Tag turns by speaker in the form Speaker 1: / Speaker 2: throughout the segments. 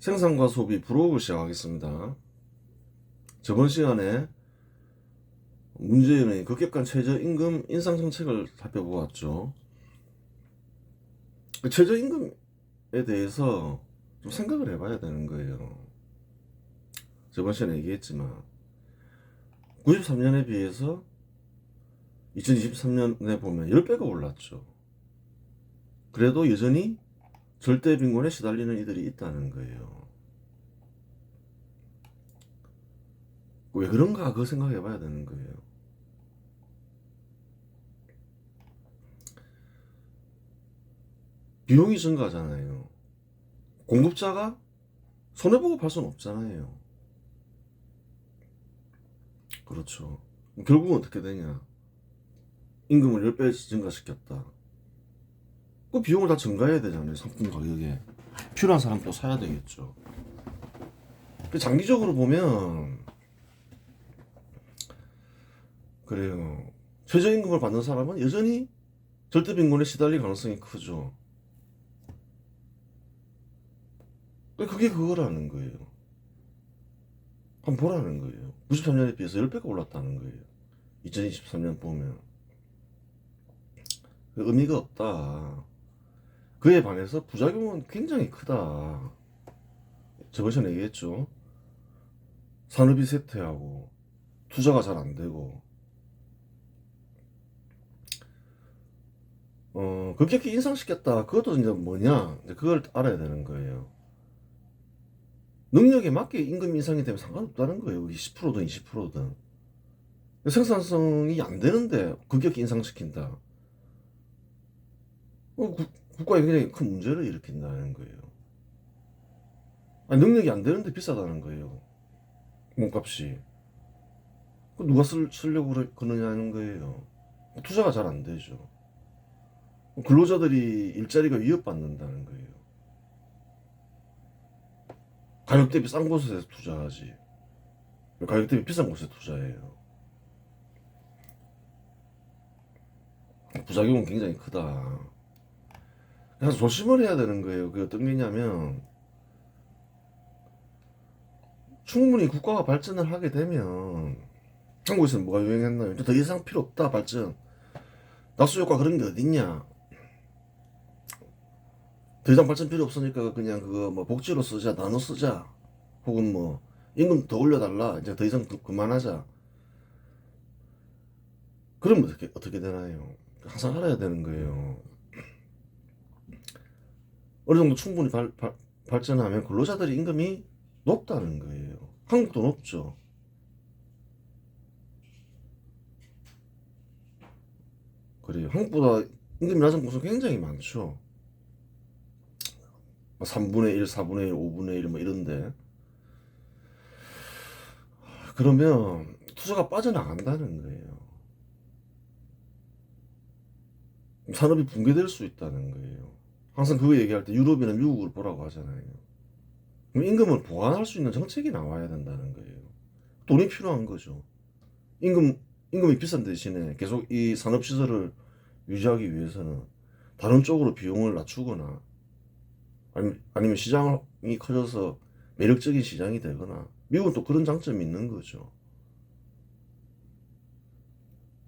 Speaker 1: 생산과 소비 브로그를 시작하겠습니다. 저번 시간에 문재인의 급격한 최저임금 인상 정책을 살펴보았죠. 최저임금에 대해서 좀 생각을 해봐야 되는 거예요. 저번 시간에 얘기했지만 93년에 비해서 2023년에 보면 10배가 올랐죠. 그래도 여전히 절대 빈곤에 시달리는 이들이 있다는 거예요. 왜 그런가 그거 생각해 봐야 되는 거예요. 비용이 증가하잖아요. 공급자가 손해보고 팔 수는 없잖아요. 그렇죠. 결국은 어떻게 되냐. 임금을 10배 증가시켰다. 그 비용을 다 증가해야 되잖아요. 상품 가격에. 필요한 사람 또 사야 되겠죠. 장기적으로 보면 그래요. 최저임금을 받는 사람은 여전히 절대빈곤에 시달릴 가능성이 크죠. 그게 그거라는 거예요. 한번 보라는 거예요. 93년에 비해서 10배가 올랐다는 거예요. 2023년 보면. 의미가 없다. 그에 반해서 부작용은 굉장히 크다. 저번 시간에 얘기했죠. 산업이 쇠퇴하고 투자가 잘 안 되고 급격히 인상시켰다. 그것도 이제 뭐냐? 이제 그걸 알아야 되는 거예요. 능력에 맞게 임금 인상이 되면 상관없다는 거예요. 10%든 20%든. 생산성이 안 되는데 급격히 인상시킨다. 국가에 굉장히 큰 문제를 일으킨다는 거예요. 아니, 능력이 안 되는데 비싸다는 거예요. 몸값이. 누가 쓰려고 그러냐는 거예요. 투자가 잘 안 되죠. 근로자들이 일자리가 위협받는다는 거예요. 가격 대비 싼 곳에서 투자하지. 가격 대비 비싼 곳에 투자해요. 부작용은 굉장히 크다. 그래서 조심을 해야 되는 거예요. 그게 어떤 게냐면 충분히 국가가 발전을 하게 되면 한국에서는 뭐가 유행했나요? 더 이상 필요 없다 발전. 낙수효과 그런 게 어딨냐? 더 이상 발전 필요 없으니까 그냥 그거 뭐 복지로 쓰자, 나눠 쓰자, 혹은 뭐 임금 더 올려달라, 이제 더 이상 그만하자. 그러면 어떻게 되나요? 항상 알아야 되는 거예요. 어느 정도 충분히 발전하면 근로자들의 임금이 높다는 거예요. 한국도 높죠. 그래요. 한국보다 임금이 낮은 곳은 굉장히 많죠. 3분의 1, 4분의 1, 5분의 1, 뭐 이런데. 그러면 투자가 빠져나간다는 거예요. 산업이 붕괴될 수 있다는 거예요. 항상 그거 얘기할 때 유럽이나 미국을 보라고 하잖아요. 그럼 임금을 보완할 수 있는 정책이 나와야 된다는 거예요. 돈이 필요한 거죠. 임금, 임금이 비싼 대신에 계속 이 산업시설을 유지하기 위해서는 다른 쪽으로 비용을 낮추거나 아니면 시장이 커져서 매력적인 시장이 되거나 미국은 또 그런 장점이 있는 거죠.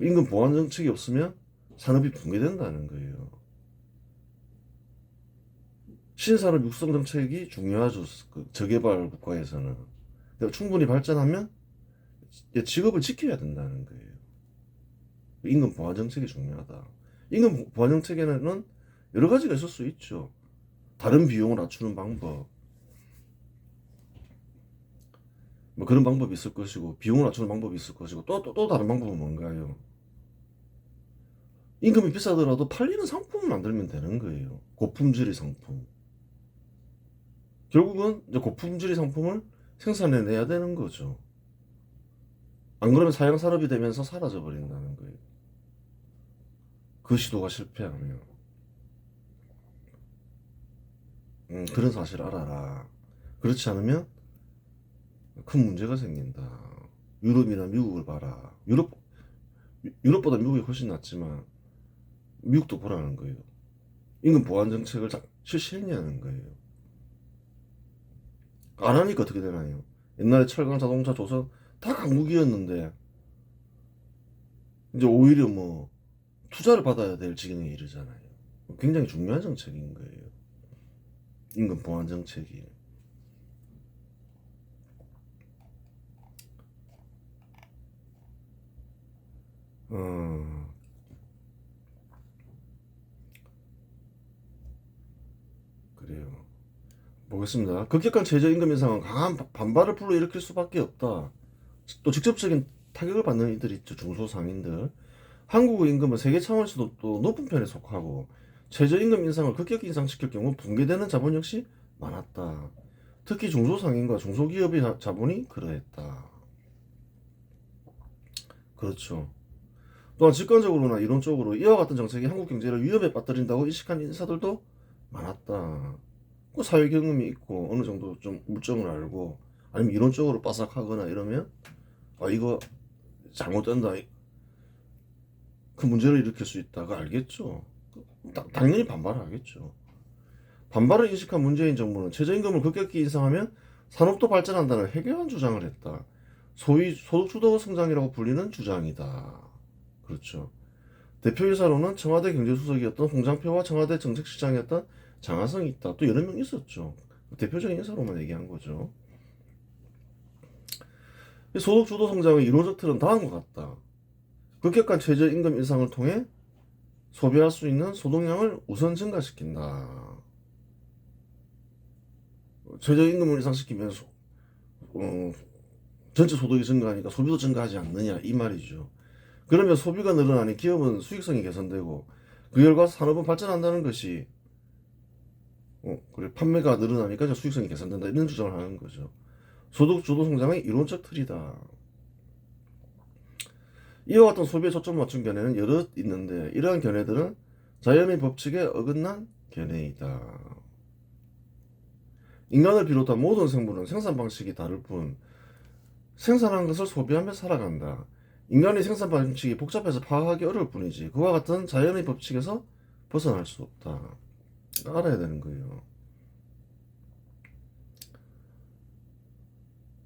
Speaker 1: 임금 보완 정책이 없으면 산업이 붕괴된다는 거예요. 신산업 육성 정책이 중요하죠. 그 저개발 국가에서는. 충분히 발전하면 직업을 지켜야 된다는 거예요. 임금 보완 정책이 중요하다. 임금 보완 정책에는 여러 가지가 있을 수 있죠. 다른 비용을 낮추는 방법, 뭐 그런 방법이 있을 것이고, 비용을 낮추는 방법이 있을 것이고, 또 다른 방법은 뭔가요? 임금이 비싸더라도 팔리는 상품을 만들면 되는 거예요. 고품질의 상품. 결국은 이제 고품질의 상품을 생산해내야 되는 거죠. 안 그러면 사양 산업이 되면서 사라져 버린다는 거예요. 그 시도가 실패하면. 그런 사실을 알아라. 그렇지 않으면 큰 문제가 생긴다. 유럽이나 미국을 봐라. 유럽보다 미국이 훨씬 낫지만 미국도 보라는 거예요. 임금 보완 정책을 실시했냐는 거예요. 안 하니까 어떻게 되나요? 옛날에 철강, 자동차, 조선 다 강국이었는데 이제 오히려 뭐 투자를 받아야 될 지경에 이르잖아요. 굉장히 중요한 정책인 거예요. 임금 보완 정책이. 어, 그래요. 보겠습니다. 급격한 최저임금 인상은 강한 반발을 불러일으킬 수밖에 없다. 또 직접적인 타격을 받는 이들이 있죠. 중소상인들. 한국의 임금은 세계 차원에서도 또 높은 편에 속하고 최저임금 인상을 급격히 인상시킬 경우 붕괴되는 자본 역시 많았다. 특히 중소상인과 중소기업의 자본이 그러했다. 그렇죠. 또한 직관적으로나 이론적으로 이와 같은 정책이 한국 경제를 위협에 빠뜨린다고 인식한 인사들도 많았다. 그 사회 경험이 있고 어느 정도 좀 물정을 알고 아니면 이론적으로 빠삭하거나 이러면 아 이거 잘못된다 그 문제를 일으킬 수 있다가 알겠죠. 당연히 반발을 하겠죠. 반발을 인식한 문재인 정부는 최저임금을 급격히 인상하면 산업도 발전한다는 해괴한 주장을 했다. 소위 소득주도 성장이라고 불리는 주장이다. 그렇죠. 대표이사로는 청와대 경제수석이었던 홍장표와 청와대 정책실장이었던 장하성이 있다. 또 여러 명 있었죠. 대표적인 인사로만 얘기한 거죠. 소득주도 성장의 이론적 틀은 다음과 같다. 급격한 최저임금 인상을 통해 소비할 수 있는 소득량을 우선 증가시킨다. 최저임금을 인상시키면 전체 소득이 증가하니까 소비도 증가하지 않느냐 이 말이죠. 그러면 소비가 늘어나니 기업은 수익성이 개선되고 그 결과 산업은 발전한다는 것이 그래 판매가 늘어나니까 수익성이 개선된다 이런 주장을 하는 거죠. 소득 주도 성장의 이론적 틀이다. 이와 같은 소비에 초점을 맞춘 견해는 여러 있는데 이러한 견해들은 자연의 법칙에 어긋난 견해이다. 인간을 비롯한 모든 생물은 생산 방식이 다를 뿐 생산한 것을 소비하며 살아간다. 인간의 생산 방식이 복잡해서 파악하기 어려울 뿐이지 그와 같은 자연의 법칙에서 벗어날 수 없다. 알아야 되는 거예요.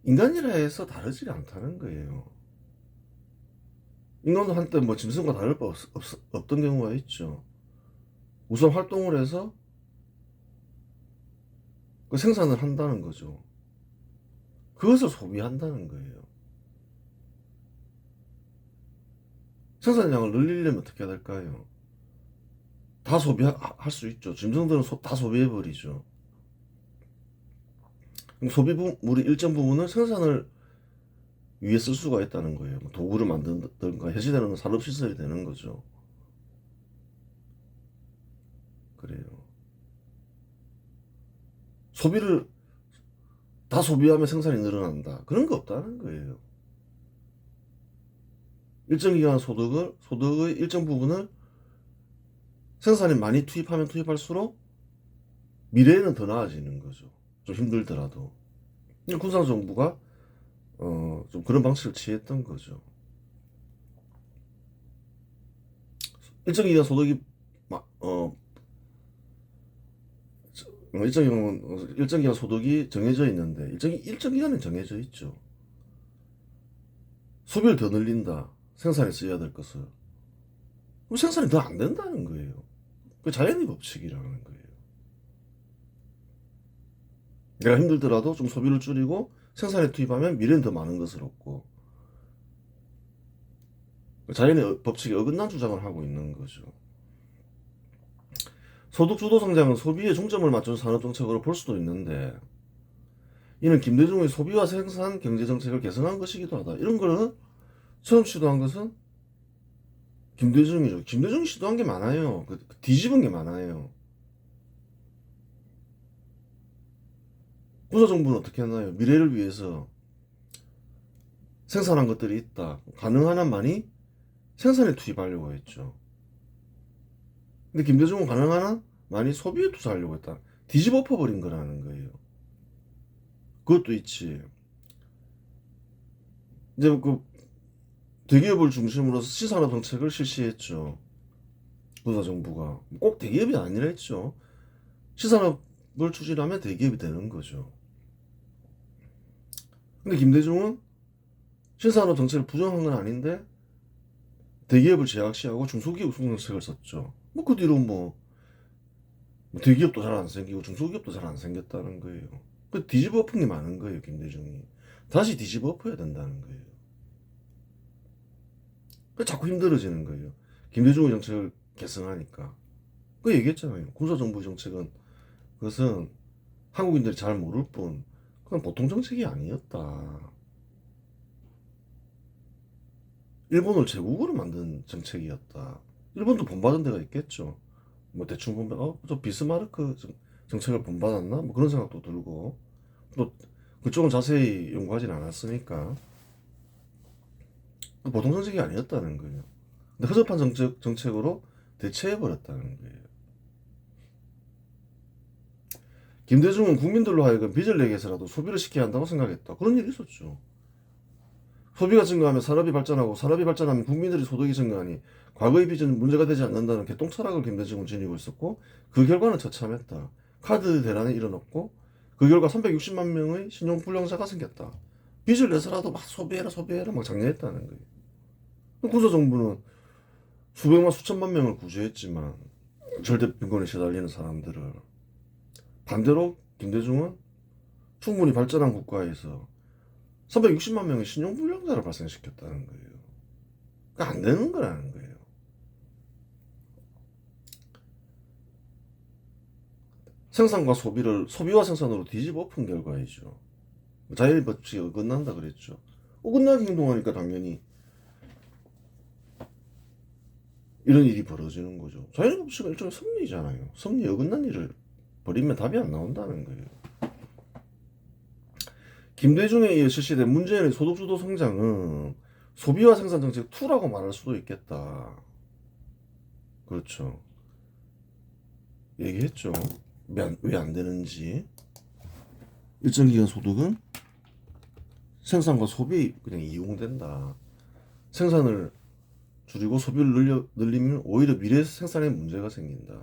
Speaker 1: 인간이라 해서 다르지 않다는 거예요. 인간도 한때 뭐 짐승과 다를 바 없던 경우가 있죠. 우선 활동을 해서 그 생산을 한다는 거죠. 그것을 소비한다는 거예요. 생산량을 늘리려면 어떻게 해야 될까요? 다 소비할 수 있죠. 짐승들은 다 소비해버리죠. 소비물의 일정 부분을 생산을 위해 쓸 수가 있다는 거예요. 뭐 도구를 만든다든가 해시되는 산업시설이 되는 거죠. 그래요. 소비를 다 소비하면 생산이 늘어난다. 그런 거 없다는 거예요. 일정 기간 소득의 일정 부분을 생산이 많이 투입하면 투입할수록 미래에는 더 나아지는 거죠. 좀 힘들더라도. 군사정부가 좀 그런 방식을 취했던 거죠. 일정 기간 소득이 일정 기간 소득이 정해져 있는데 일정 기간은 정해져 있죠. 소비를 더 늘린다. 생산에 써야 될 것을. 그럼 생산이 더 안 된다는 거예요. 그 자연의 법칙이라는 거예요. 내가 힘들더라도 좀 소비를 줄이고 생산에 투입하면 미래는 더 많은 것을 얻고 자연의 법칙에 어긋난 주장을 하고 있는 거죠. 소득 주도 성장은 소비에 중점을 맞춘 산업 정책으로 볼 수도 있는데 이는 김대중의 소비와 생산 경제 정책을 개선한 것이기도 하다. 이런 거는 처음 시도한 것은 김대중이죠. 김대중이 시도한 게 많아요. 뒤집은 게 많아요. 군사정부는 어떻게 했나요? 미래를 위해서 생산한 것들이 있다. 가능한 한 많이 생산에 투입하려고 했죠. 근데 김대중은 가능한 한 많이 소비에 투자하려고 했다. 뒤집어 엎어버린 거라는 거예요. 그것도 있지. 이제 그 대기업을 중심으로 시산업 정책을 실시했죠. 군사정부가. 꼭 대기업이 아니라 했죠. 시산업을 추진하면 대기업이 되는 거죠. 근데 김대중은 신산업 정책을 부정한 건 아닌데 대기업을 제약시하고 중소기업 우선 정책을 썼죠. 뭐 그 뒤로 뭐 대기업도 잘 안 생기고 중소기업도 잘 안 생겼다는 거예요. 그 뒤집어 엎은 게 많은 거예요, 김대중이. 다시 뒤집어 엎어야 된다는 거예요. 그 자꾸 힘들어지는 거예요. 김대중의 정책을 계승하니까. 그 얘기했잖아요. 군사정부 정책은 그것은 한국인들이 잘 모를 뿐 그건 보통 정책이 아니었다. 일본을 제국으로 만든 정책이었다. 일본도 본받은 데가 있겠죠. 뭐 대충 보면 저 비스마르크 정책을 본받았나? 뭐 그런 생각도 들고 또 그쪽은 자세히 연구하진 않았으니까 보통 정책이 아니었다는 거예요. 근데 허접한 정책으로 대체해버렸다는 거예요. 김대중은 국민들로 하여금 빚을 내게 해서라도 소비를 시켜야 한다고 생각했다. 그런 일이 있었죠. 소비가 증가하면 산업이 발전하고 산업이 발전하면 국민들의 소득이 증가하니 과거의 빚은 문제가 되지 않는다는 개똥 철학을 김대중은 지니고 있었고 그 결과는 처참했다. 카드 대란이 일어났고 그 결과 360만 명의 신용불량자가 생겼다. 빚을 내서라도 막 소비해라 막 장려했다는 거예요. 군사정부는 수백만 수천만 명을 구제했지만 절대 빈곤에 시달리는 사람들을 반대로 김대중은 충분히 발전한 국가에서 360만 명의 신용불량자를 발생시켰다는 거예요. 그러니까 안 되는 거라는 거예요. 생산과 소비와 생산으로 뒤집어 엎은 결과이죠. 자연의 법칙에 어긋난다 그랬죠. 어긋나게 행동하니까 당연히 이런 일이 벌어지는 거죠. 자연의 법칙은 일종의 섭리잖아요. 섭리에 어긋난 일을 벌이면 답이 안 나온다는 거예요. 김대중에 의해 실시된 문재인의 소득주도 성장은 소비와 생산 정책 2라고 말할 수도 있겠다. 그렇죠. 얘기했죠. 왜 안 되는지. 일정 기간 소득은 생산과 소비 그냥 이용된다. 생산을 줄이고 소비를 늘리면 오히려 미래 생산에 문제가 생긴다.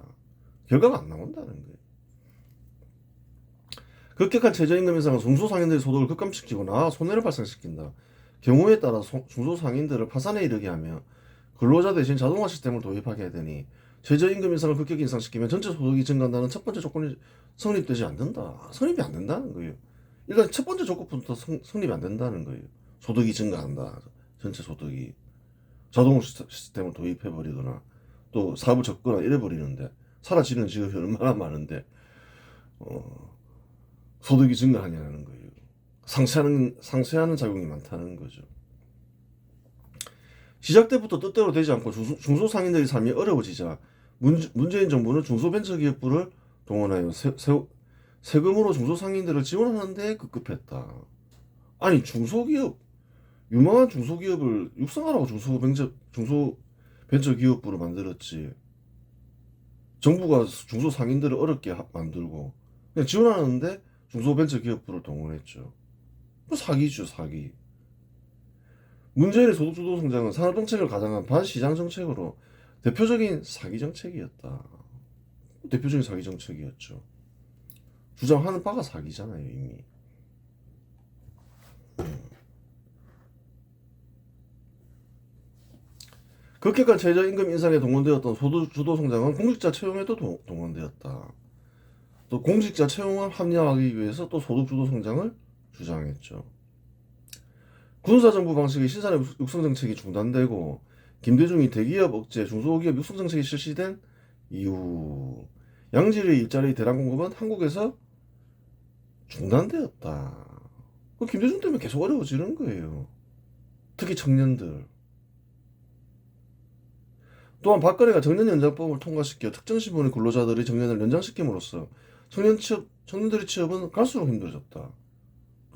Speaker 1: 결과가 안 나온다는 거예요. 급격한 최저임금 인상은 중소상인들의 소득을 급감시키거나 손해를 발생시킨다. 경우에 따라 중소상인들을 파산에 이르게 하며 근로자 대신 자동화 시스템을 도입하게 되니 최저임금 인상을 급격히 인상시키면 전체 소득이 증가한다는 첫 번째 조건이 성립되지 않는다. 성립이 안 된다는 거예요. 일단 첫 번째 조건부터 성립이 안 된다는 거예요. 소득이 증가한다. 전체 소득이. 자동 시스템을 도입해버리거나 또 사업을 접거나 이래버리는데 사라지는 직업이 얼마나 많은데 소득이 증가하냐는 거예요. 상쇄하는 작용이 많다는 거죠. 시작 때부터 뜻대로 되지 않고 중소상인들의 삶이 어려워지자 문재인 정부는 중소벤처기업부를 동원하여 세금으로 중소상인들을 지원하는 데 급급했다. 아니 유망한 중소기업을 육성하라고 중소벤처기업부를 만들었지. 정부가 중소상인들을 어렵게 만들고 그냥 지원하는데 중소벤처기업부를 동원했죠. 사기죠, 사기. 문재인의 소득주도 성장은 산업정책을 가장한 반시장 정책으로 대표적인 사기 정책이었다. 대표적인 사기 정책이었죠. 주장하는 바가 사기잖아요, 이미. 급격한 최저임금 인상에 동원되었던 소득주도 성장은 공직자 채용에도 동원되었다. 또 공직자 채용을 합리화하기 위해서 또 소득주도 성장을 주장했죠. 군사정부 방식의 신산업 육성 정책이 중단되고 김대중이 대기업 억제, 중소기업 육성 정책이 실시된 이후 양질의 일자리 대량 공급은 한국에서 중단되었다. 김대중 때문에 계속 어려워지는 거예요. 특히 청년들. 또한 박근혜가 정년연장법을 통과시켜 특정신분의 근로자들의 정년을 연장시킴으로써 청년들의 취업은 갈수록 힘들어졌다.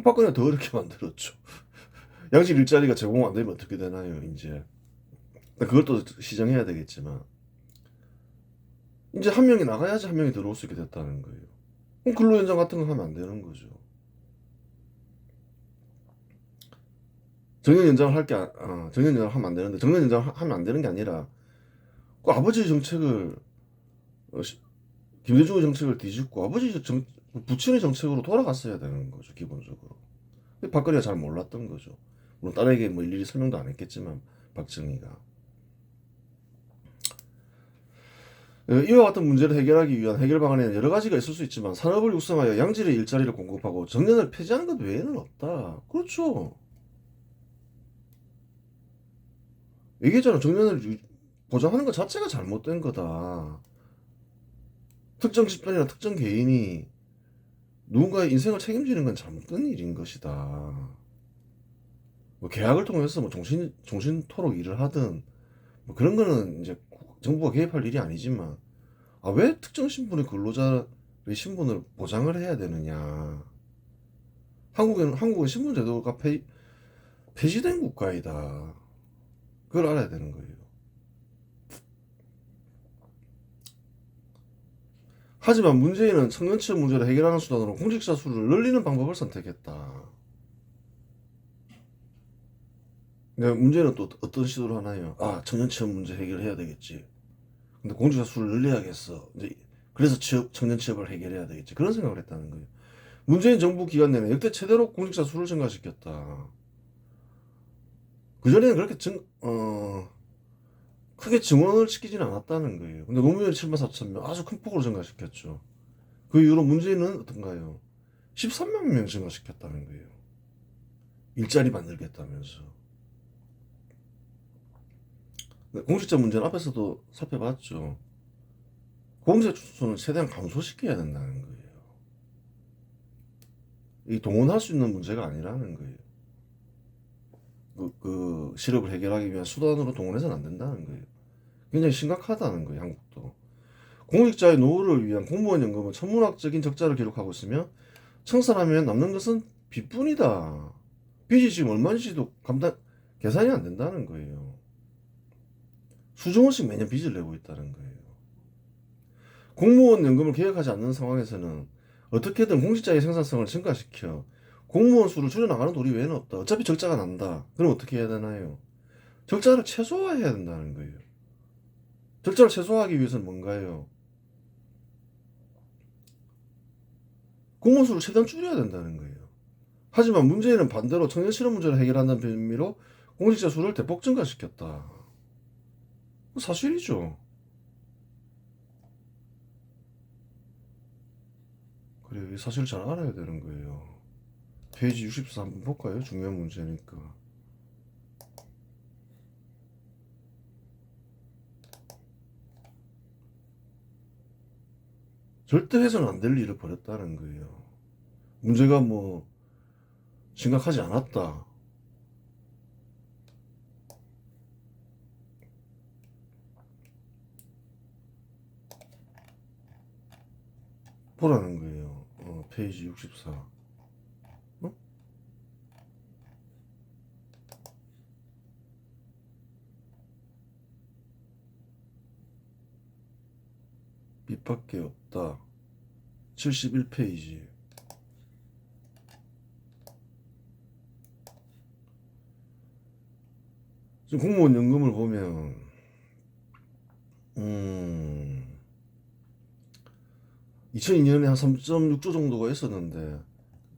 Speaker 1: 박근혜가 더 어렵게 만들었죠. 양질 일자리가 제공 안 되면 어떻게 되나요, 이제. 그걸 또 시정해야 되겠지만. 이제 한 명이 나가야지 한 명이 들어올 수 있게 됐다는 거예요. 그럼 근로연장 같은 거 하면 안 되는 거죠. 정년연장을 정년연장을 하면 안 되는데, 정년연장을 하면 안 되는 게 아니라, 그 아버지의 정책을, 김대중의 정책을 뒤집고, 부친의 정책으로 돌아갔어야 되는 거죠, 기본적으로. 박근혜가 잘 몰랐던 거죠. 물론 딸에게 뭐 일일이 설명도 안 했겠지만 박정희가 이와 같은 문제를 해결하기 위한 해결 방안에는 여러 가지가 있을 수 있지만 산업을 육성하여 양질의 일자리를 공급하고 정년을 폐지하는 것 외에는 없다. 그렇죠. 얘기했잖아. 정년을 보장하는 것 자체가 잘못된 거다. 특정 집단이나 특정 개인이 누군가의 인생을 책임지는 건 잘못된 일인 것이다. 뭐 계약을 통해서 뭐 종신토록 일을 하든 뭐 그런 거는 이제 정부가 개입할 일이 아니지만 왜 특정 신분의 근로자의 신분을 보장을 해야 되느냐. 한국은 신분제도가 폐지된 국가이다. 그걸 알아야 되는 거예요. 하지만 문재인은 청년 취업 문제를 해결하는 수단으로 공직자 수를 늘리는 방법을 선택했다. 그러니까 문제는 또 어떤 시도를 하나요? 청년 취업 문제 해결해야 되겠지. 근데 공직자 수를 늘려야겠어. 이제 그래서 청년 취업을 해결해야 되겠지. 그런 생각을 했다는 거예요. 문재인 정부 기간 내내 역대 최대로 공직자 수를 증가시켰다. 그전에는 그렇게 크게 증원을 시키지는 않았다는 거예요. 근데 노무현이 7만 4천 명 아주 큰 폭으로 증가시켰죠. 그 이후로 문재인은 어떤가요? 13만 명 증가시켰다는 거예요. 일자리 만들겠다면서. 공직자 문제는 앞에서도 살펴봤죠. 공직자 수는 최대한 감소시켜야 된다는 거예요. 이 동원할 수 있는 문제가 아니라는 거예요. 그 실업을 해결하기 위한 수단으로 동원해서는 안 된다는 거예요. 굉장히 심각하다는 거예요, 한국도. 공직자의 노후를 위한 공무원 연금은 천문학적인 적자를 기록하고 있으며 청산하면 남는 것은 빚뿐이다. 빚이 지금 얼마인지도 계산이 안 된다는 거예요. 수조 원씩 매년 빚을 내고 있다는 거예요. 공무원 연금을 개혁하지 않는 상황에서는 어떻게든 공직자의 생산성을 증가시켜 공무원 수를 줄여나가는 도리 외에는 없다. 어차피 적자가 난다. 그럼 어떻게 해야 되나요? 적자를 최소화해야 된다는 거예요. 적자를 최소화하기 위해서는 뭔가요? 공무원 수를 최대한 줄여야 된다는 거예요. 하지만 문재인은 반대로 청년 실업 문제를 해결한다는 빌미로 공직자 수를 대폭 증가시켰다. 사실이죠. 그래, 이 사실을 잘 알아야 되는 거예요. 페이지 64 한번 볼까요? 중요한 문제니까. 절대 해서는 안 될 일을 벌였다는 거예요. 문제가 뭐 심각하지 않았다. 보라는 거예요. 페이지 64. 어? 밑밖에 없다. 71페이지. 지금 공무원 연금을 보면 2002년에 한 3.6조 정도가 있었는데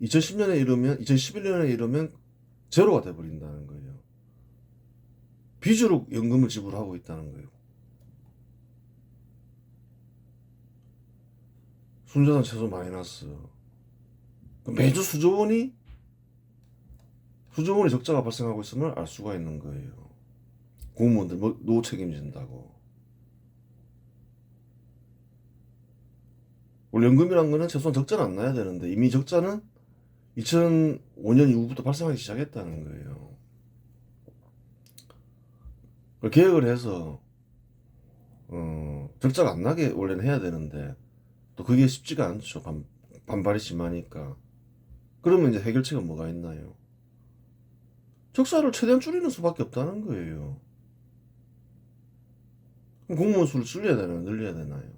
Speaker 1: 2011년에 이르면 제로가 돼버린다는 거예요. 빚으로 연금을 지불하고 있다는 거예요. 순자산 최소 마이너스. 매주 수조 원이 적자가 발생하고 있음을 알 수가 있는 거예요. 공무원들 노후 책임진다고. 원래 연금이란 거는 최소한 적자는 안 나야 되는데 이미 적자는 2005년 이후부터 발생하기 시작했다는 거예요. 계획을 해서 적자가 안 나게 원래는 해야 되는데 또 그게 쉽지가 않죠. 반발이 심하니까. 그러면 이제 해결책은 뭐가 있나요? 적자를 최대한 줄이는 수밖에 없다는 거예요. 그럼 공무원 수를 줄여야 되나요? 늘려야 되나요?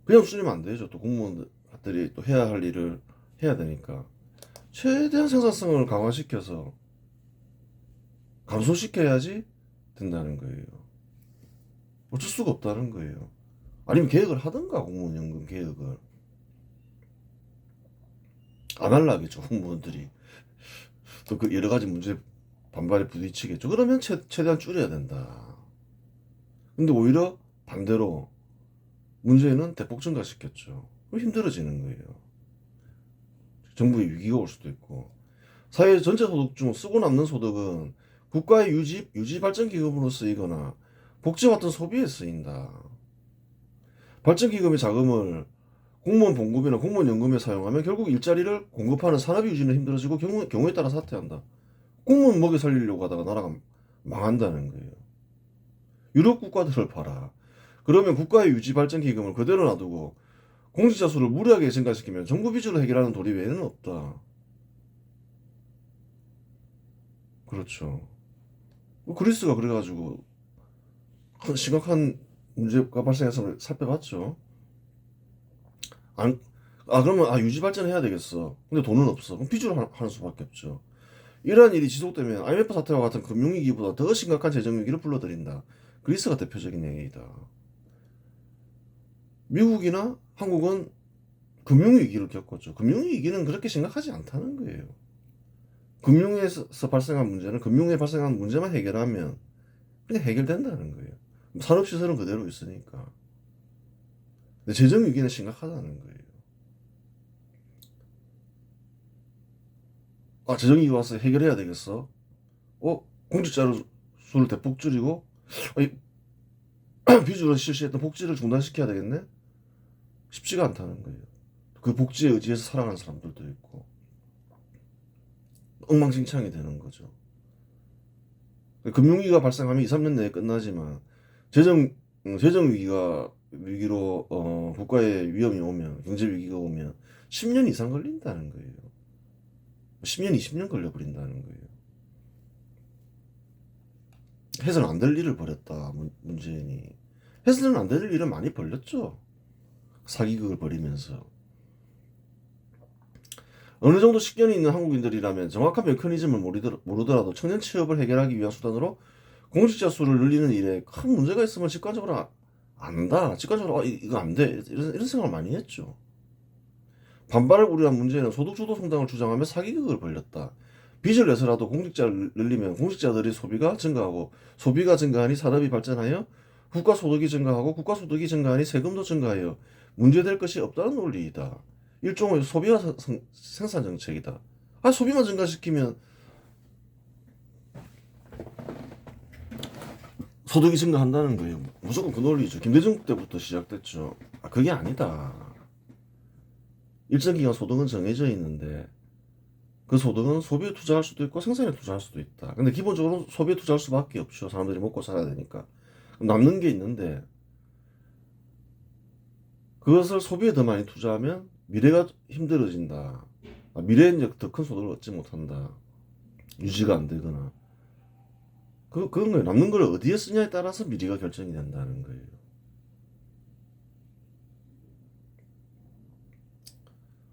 Speaker 1: 그냥 줄이면 안 되죠. 또 공무원들이 또 해야 할 일을 해야 되니까. 최대한 생산성을 강화시켜서 감소시켜야지 된다는 거예요. 어쩔 수가 없다는 거예요. 아니면 계획을 하든가 공무원 연금 계획을. 안 하려겠죠, 공무원들이. 또 그 여러 가지 문제 반발에 부딪히겠죠. 그러면 최대한 줄여야 된다. 근데 오히려 반대로 문제는 대폭 증가시켰죠. 그럼 힘들어지는 거예요. 정부의 위기가 올 수도 있고. 사회 전체 소득 중 쓰고 남는 소득은 국가의 유지 발전 기금으로 쓰이거나 복지와 같은 소비에 쓰인다. 발전 기금의 자금을 공무원 봉급이나 공무원 연금에 사용하면 결국 일자리를 공급하는 산업의 유지는 힘들어지고 경우에 따라 사퇴한다. 공무원 먹여 살리려고 하다가 나라가 망한다는 거예요. 유럽 국가들을 봐라. 그러면 국가의 유지 발전 기금을 그대로 놔두고 공직자 수를 무리하게 증가시키면 정부 빚으로 해결하는 도리 외에는 없다. 그렇죠. 그리스가 그래가지고 심각한 문제가 발생해서 살펴봤죠. 안, 그러면 유지 발전해야 되겠어. 근데 돈은 없어. 그럼 빚으로 하는 수밖에 없죠. 이러한 일이 지속되면 IMF 사태와 같은 금융위기보다 더 심각한 재정위기를 불러들인다. 그리스가 대표적인 예이다. 미국이나 한국은 금융위기를 겪었죠. 금융위기는 그렇게 심각하지 않다는 거예요. 금융에서 발생한 문제는 금융에 발생한 문제만 해결하면 그냥 해결된다는 거예요. 산업시설은 그대로 있으니까. 근데 재정위기는 심각하다는 거예요. 재정위기 와서 해결해야 되겠어? 공직자 수를 대폭 줄이고 비주로 실시했던 복지를 중단시켜야 되겠네? 쉽지가 않다는 거예요. 그 복지에 의지해서 살아가는 사람들도 있고 엉망진창이 되는 거죠. 금융위기가 발생하면 2, 3년 내에 끝나지만 재정 위기로 국가에 위험이 오면 경제 위기가 오면 10년 이상 걸린다는 거예요. 10년, 20년 걸려버린다는 거예요. 해서는 안 될 일을 벌였다, 문재인이. 해서는 안 될 일을 많이 벌렸죠. 사기극을 벌이면서. 어느 정도 식견이 있는 한국인들이라면 정확한 메커니즘을 모르더라도 청년 취업을 해결하기 위한 수단으로 공직자 수를 늘리는 일에 큰 문제가 있으면 직관적으로 안다. 직관적으로 이거 안 돼. 이런 생각을 많이 했죠. 반발을 우려한 문제는 소득주도 성장을 주장하며 사기극을 벌였다. 빚을 내서라도 공직자를 늘리면 공직자들의 소비가 증가하고 소비가 증가하니 산업이 발전하여 국가소득이 증가하고 국가소득이 증가하니 세금도 증가하여 문제될 것이 없다는 논리이다. 일종의 소비와 생산 정책이다. 소비만 증가시키면 소득이 증가한다는 거예요. 무조건 그 논리죠. 김대중 때부터 시작됐죠. 그게 아니다. 일정 기간 소득은 정해져 있는데 그 소득은 소비에 투자할 수도 있고 생산에 투자할 수도 있다. 근데 기본적으로 소비에 투자할 수밖에 없죠. 사람들이 먹고 살아야 되니까. 남는 게 있는데 그것을 소비에 더 많이 투자하면 미래가 힘들어진다. 미래에 이제 더 큰 소득을 얻지 못한다. 유지가 안 되거나. 그런 거예요. 남는 걸 어디에 쓰냐에 따라서 미래가 결정이 된다는 거예요.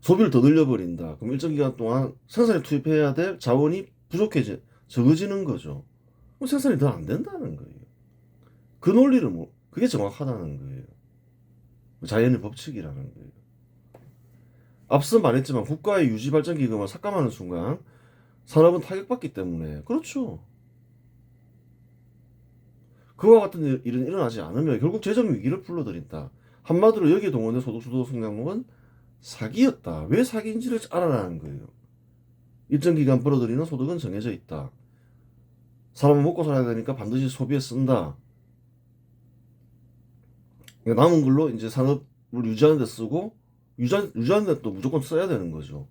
Speaker 1: 소비를 더 늘려버린다. 그럼 일정 기간 동안 생산에 투입해야 될 자원이 적어지는 거죠. 그럼 생산이 더 안 된다는 거예요. 그 논리를 그게 정확하다는 거예요. 자연의 법칙이라는 거예요. 앞서 말했지만 국가의 유지발전기금을 삭감하는 순간 산업은 타격받기 때문에 그렇죠. 그와 같은 일은 일어나지 않으면 결국 재정 위기를 불러들인다. 한마디로 여기에 동원된 소득주도 성장률은 사기였다. 왜 사기인지를 알아라는 거예요. 일정 기간 벌어들이는 소득은 정해져 있다. 사람은 먹고 살아야 되니까 반드시 소비에 쓴다. 남은 걸로 이제 산업을 유지하는 데 쓰고 유지하는 데 또 무조건 써야 되는 거죠.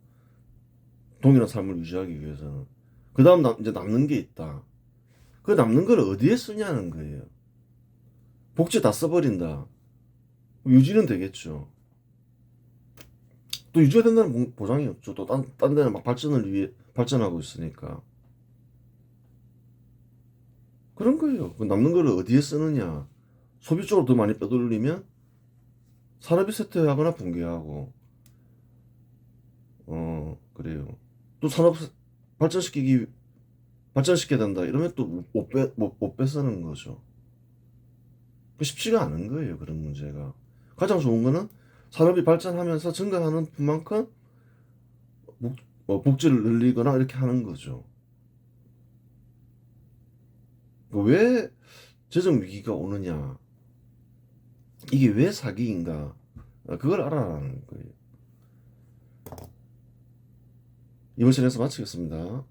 Speaker 1: 동일한 삶을 유지하기 위해서는. 그 다음 이제 남는 게 있다. 그 남는 걸 어디에 쓰냐는 거예요. 복지 다 써버린다. 유지는 되겠죠. 또 유지가 된다는 보장이 없죠. 또 딴 데는 막 발전을 위해 발전하고 있으니까. 그런 거예요. 그 남는 걸 어디에 쓰느냐. 소비 쪽으로 더 많이 빼돌리면 산업이 쇠퇴하거나 붕괴하고, 그래요. 또 산업 발전시켜야 된다. 이러면 또 못 빼쓰는 거죠. 쉽지가 않은 거예요. 그런 문제가. 가장 좋은 거는 산업이 발전하면서 증가하는 분만큼 복지를 늘리거나 이렇게 하는 거죠. 왜 재정 위기가 오느냐? 이게 왜 사기인가? 그걸 알아라는 거예요. 이번 시간에서 마치겠습니다.